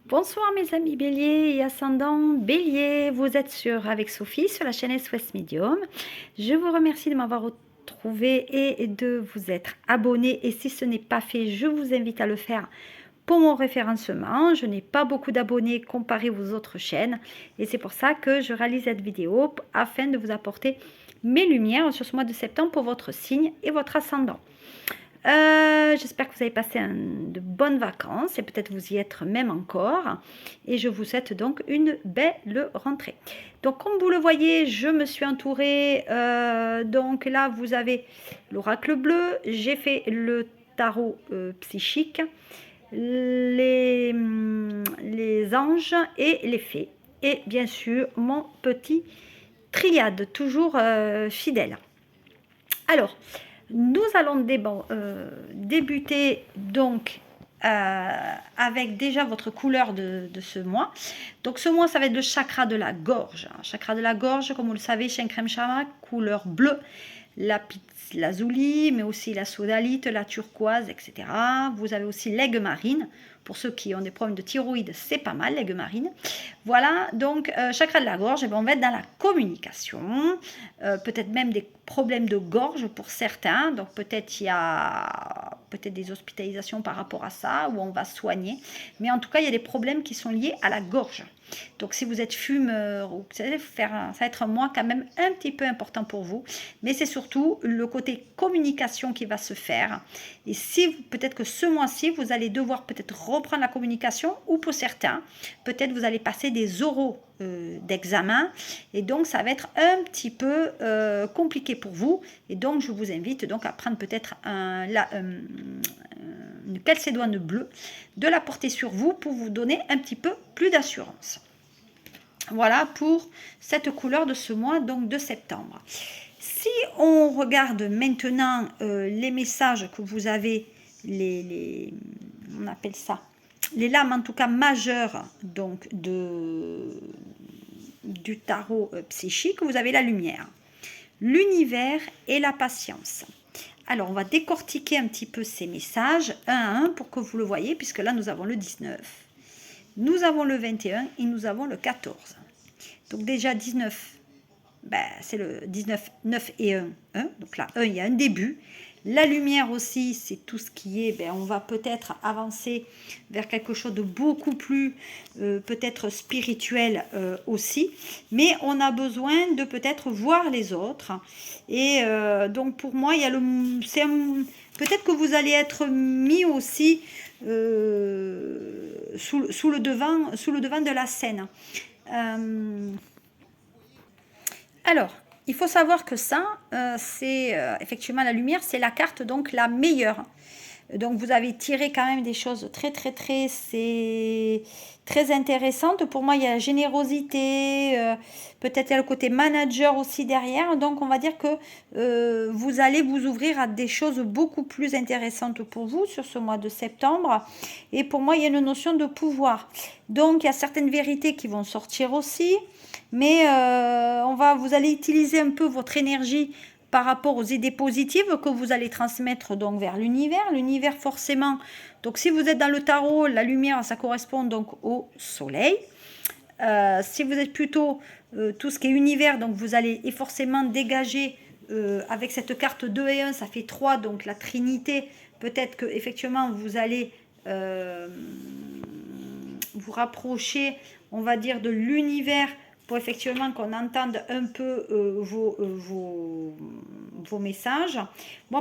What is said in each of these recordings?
Bonsoir mes amis béliers et ascendant bélier, vous êtes avec Sophie sur la chaîne SOS Medium. Je vous remercie de m'avoir retrouvé et de vous être abonné, et si ce n'est pas fait, je vous invite à le faire pour mon référencement. Je n'ai pas beaucoup d'abonnés comparé aux autres chaînes et c'est pour ça que je réalise cette vidéo afin de vous apporter mes lumières sur ce mois de septembre pour votre signe et votre ascendant. J'espère que vous avez passé de bonnes vacances et peut-être vous y êtes même encore, et je vous souhaite donc une belle rentrée. Donc comme vous le voyez, je me suis entourée, donc là vous avez l'oracle bleu, j'ai fait le tarot psychique, les anges et les fées, et bien sûr mon petit triade toujours fidèle. Alors nous allons débuter donc avec déjà votre couleur de ce mois. Donc ce mois, ça va être le chakra de la gorge. Chakra de la gorge, comme vous le savez, Shankrem Sharma, couleur bleue, la lazuli, mais aussi la sodalite, la turquoise, etc. Vous avez aussi l'aigle marine. Pour ceux qui ont des problèmes de thyroïde, c'est pas mal, l'aigle marine. Voilà, donc chakra de la gorge, on va être dans la communication, peut-être même des problèmes de gorge pour certains. Donc peut-être il y a des hospitalisations par rapport à ça, où on va soigner. Mais en tout cas, il y a des problèmes qui sont liés à la gorge. Donc si vous êtes fumeur, ou ça va être un mois quand même un petit peu important pour vous. Mais c'est surtout le côté communication qui va se faire. Et si peut-être que ce mois-ci, vous allez devoir peut-être reprendre la communication, ou pour certains, peut-être vous allez passer des oraux d'examen, et donc ça va être un petit peu compliqué pour vous. Et donc je vous invite donc à prendre peut-être une calcédoine bleue, de la porter sur vous pour vous donner un petit peu plus d'assurance. Voilà pour cette couleur de ce mois donc de septembre. Si on regarde maintenant les messages que vous avez, on appelle ça les lames en tout cas majeures donc du tarot psychique, vous avez la lumière, l'univers et la patience. Alors on va décortiquer un petit peu ces messages un à un pour que vous le voyez, puisque là nous avons le 19, nous avons le 21 et nous avons le 14. Donc déjà 19, c'est le 19, 9 et 1, 1. Donc là 1, il y a un début. La lumière aussi, c'est tout ce qui est, on va peut-être avancer vers quelque chose de beaucoup plus peut-être spirituel aussi, mais on a besoin de peut-être voir les autres. Et donc pour moi, il y a peut-être que vous allez être mis aussi sous le devant de la scène. Alors, il faut savoir que ça, c'est effectivement la lumière, c'est la carte donc la meilleure. Donc vous avez tiré quand même des choses très intéressantes. Pour moi, il y a la générosité, peut-être il y a le côté manager aussi derrière. Donc on va dire que vous allez vous ouvrir à des choses beaucoup plus intéressantes pour vous sur ce mois de septembre. Et pour moi, il y a une notion de pouvoir. Donc il y a certaines vérités qui vont sortir aussi. Mais vous allez utiliser un peu votre énergie par rapport aux idées positives que vous allez transmettre donc vers l'univers. L'univers forcément, donc si vous êtes dans le tarot, la lumière ça correspond donc au soleil. Si vous êtes plutôt tout ce qui est univers, donc vous allez forcément dégager avec cette carte 2 et 1, ça fait 3, donc la trinité. Peut-être que effectivement vous allez vous rapprocher, on va dire, de l'univers, pour effectivement qu'on entende un peu vos messages.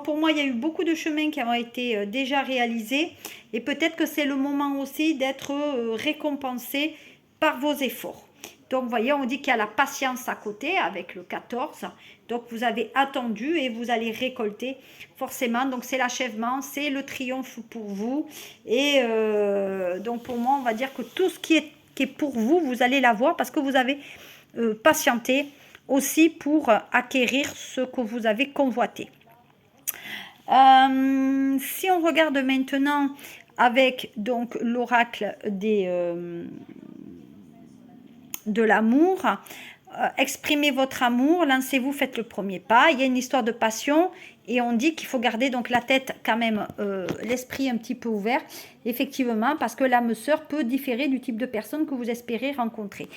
Pour moi, il y a eu beaucoup de chemins qui ont été déjà réalisés, et peut-être que c'est le moment aussi d'être récompensé par vos efforts. Donc, vous voyez, on dit qu'il y a la patience à côté avec le 14. Donc, vous avez attendu et vous allez récolter forcément. Donc, c'est l'achèvement, c'est le triomphe pour vous. Et donc, pour moi, on va dire que tout ce qui est pour vous, vous allez l'avoir parce que vous avez patienté aussi pour acquérir ce que vous avez convoité. Si on regarde maintenant avec donc l'oracle de l'amour, exprimez votre amour, lancez-vous, faites le premier pas. Il y a une histoire de passion Et on dit qu'il faut garder donc la tête quand même, l'esprit un petit peu ouvert, effectivement, parce que l'âme sœur peut différer du type de personne que vous espérez rencontrer.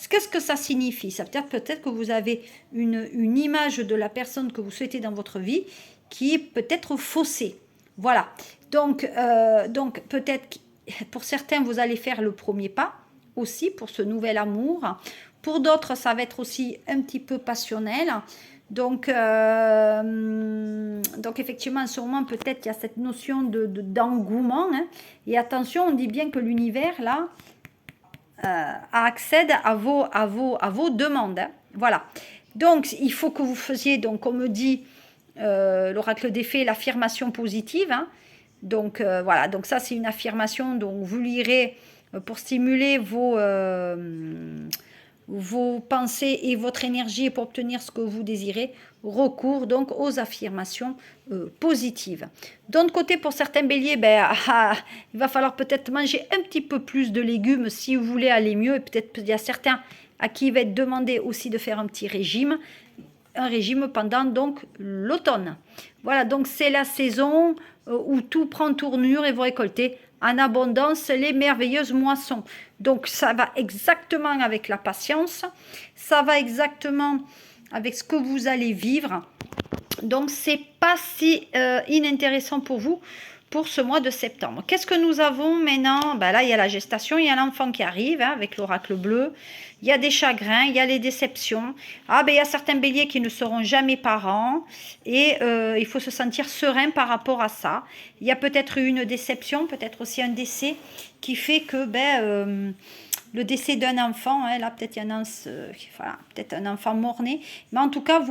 Qu'est-ce que ça signifie? Ça veut dire peut-être que vous avez une image de la personne que vous souhaitez dans votre vie qui est peut-être faussée. Voilà. Donc peut-être pour certains, vous allez faire le premier pas aussi pour ce nouvel amour. Pour d'autres, ça va être aussi un petit peu passionnel. Donc effectivement, en ce moment, peut-être il y a cette notion d'engouement. Hein. Et attention, on dit bien que l'univers, là, accède à vos demandes. Hein. Voilà. Donc, il faut que vous faisiez, donc, comme me dit l'oracle des fées, l'affirmation positive. Hein. Donc, voilà. Donc, ça, c'est une affirmation dont vous lirez pour stimuler vos pensées et votre énergie pour obtenir ce que vous désirez, recours donc aux affirmations positives. D'un côté, pour certains béliers, il va falloir peut-être manger un petit peu plus de légumes si vous voulez aller mieux, et peut-être il y a certains à qui il va être demandé aussi de faire un petit régime, pendant donc l'automne. Voilà, donc c'est la saison où tout prend tournure et vous récoltez en abondance les merveilleuses moissons. Donc ça va exactement avec la patience, ça va exactement avec ce que vous allez vivre. Donc c'est pas si inintéressant pour vous pour ce mois de septembre. Qu'est-ce que nous avons maintenant? Là, il y a la gestation, il y a l'enfant qui arrive hein, avec l'oracle bleu. Il y a des chagrins, il y a les déceptions. Il y a certains béliers qui ne seront jamais parents. Et il faut se sentir serein par rapport à ça. Il y a peut-être une déception, peut-être aussi un décès qui fait que le décès d'un enfant, hein, là peut-être il y en a peut-être un enfant mort-né, mais en tout cas,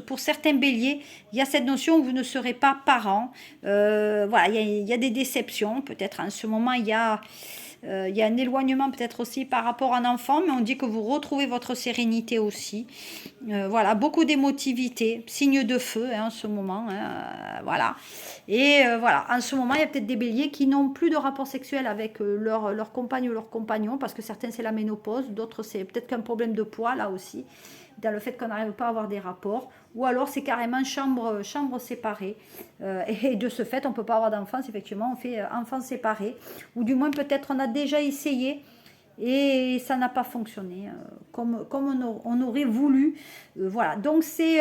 pour certains béliers, il y a cette notion que vous ne serez pas parents. Voilà, il y a des déceptions, peut-être en ce moment, il y a un éloignement peut-être aussi par rapport à un enfant, mais on dit que vous retrouvez votre sérénité aussi. Voilà, beaucoup d'émotivité, signe de feu hein, en ce moment. Hein, voilà. Et voilà, en ce moment, il y a peut-être des béliers qui n'ont plus de rapport sexuel avec leur compagne ou leur compagnon, parce que certains, c'est la ménopause, d'autres, c'est peut-être qu'un problème de poids, là aussi, dans le fait qu'on n'arrive pas à avoir des rapports, ou alors c'est carrément chambre séparée, et de ce fait, on ne peut pas avoir d'enfants, effectivement, on fait enfants séparés, ou du moins peut-être on a déjà essayé, et ça n'a pas fonctionné comme on aurait voulu. Voilà, donc c'est...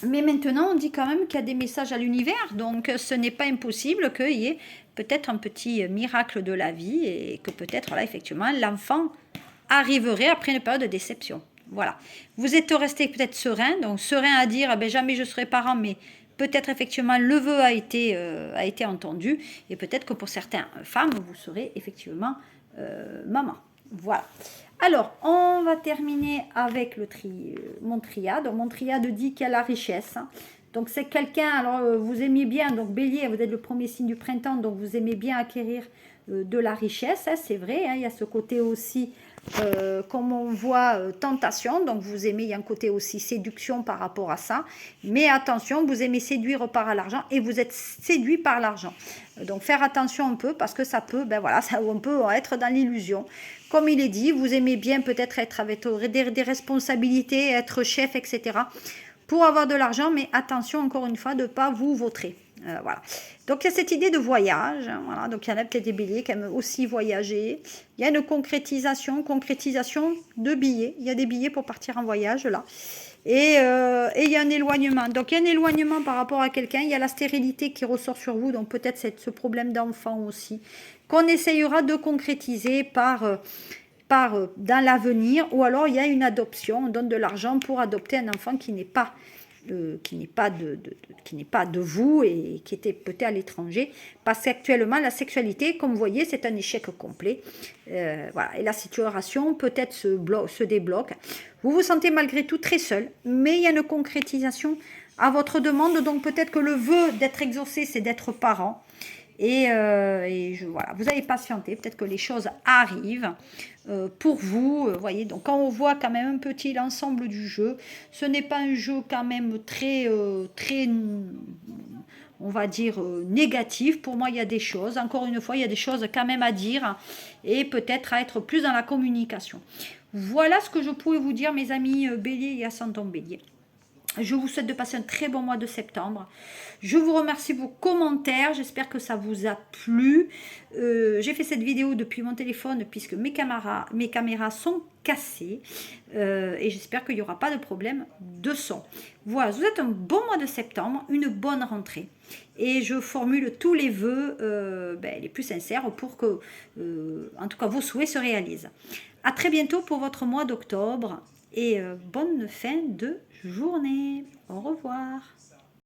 mais maintenant, on dit quand même qu'il y a des messages à l'univers, donc ce n'est pas impossible qu'il y ait peut-être un petit miracle de la vie et que peut-être, là, effectivement, l'enfant arriverait après une période de déception. Voilà. Vous êtes resté peut-être serein, donc serein à dire jamais je serai parent, mais peut-être effectivement le vœu a été entendu et peut-être que pour certaines femmes, vous serez effectivement maman. Voilà. Alors, on va terminer avec mon triade. Donc, mon triade dit qu'il y a la richesse. Donc, c'est quelqu'un, alors vous aimez bien, donc Bélier, vous êtes le premier signe du printemps, donc vous aimez bien acquérir de la richesse, hein, c'est vrai. Hein, il y a ce côté aussi, comme on voit, tentation. Donc, vous aimez, il y a un côté aussi séduction par rapport à ça. Mais attention, vous aimez séduire par l'argent et vous êtes séduit par l'argent. Donc, faire attention un peu parce que ça peut, on peut être dans l'illusion. Comme il est dit, vous aimez bien peut-être être avec des responsabilités, être chef, etc. pour avoir de l'argent, mais attention encore une fois de ne pas vous vautrer. Voilà. Donc il y a cette idée de voyage. Hein, voilà. Donc il y en a peut-être des béliers qui aiment aussi voyager. Il y a une concrétisation de billets. Il y a des billets pour partir en voyage là. Et il y a un éloignement. Donc il y a un éloignement par rapport à quelqu'un. Il y a la stérilité qui ressort sur vous. Donc peut-être ce problème d'enfant aussi. Qu'on essayera de concrétiser dans l'avenir. Ou alors il y a une adoption. On donne de l'argent pour adopter un enfant qui n'est pas de vous et qui était peut-être à l'étranger, parce qu'actuellement la sexualité, comme vous voyez, c'est un échec complet. Voilà. Et la situation peut-être se débloque. Vous vous sentez malgré tout très seul, mais il y a une concrétisation à votre demande, donc peut-être que le vœu d'être exaucé, c'est d'être parent. Voilà, vous allez patienter, peut-être que les choses arrivent pour vous, voyez. Donc quand on voit quand même un petit l'ensemble du jeu, ce n'est pas un jeu quand même très, on va dire, négatif. Pour moi, il y a des choses, encore une fois, il y a des choses quand même à dire et peut-être à être plus dans la communication. Voilà ce que je pouvais vous dire, mes amis bélier et ascendant bélier. Je vous souhaite de passer un très bon mois de septembre. Je vous remercie pour vos commentaires. J'espère que ça vous a plu. J'ai fait cette vidéo depuis mon téléphone puisque mes caméras sont cassées. Et j'espère qu'il n'y aura pas de problème de son. Voilà, je vous souhaite un bon mois de septembre, une bonne rentrée. Et je formule tous les vœux les plus sincères pour que, en tout cas, vos souhaits se réalisent. À très bientôt pour votre mois d'octobre. Et bonne fin de journée. Au revoir.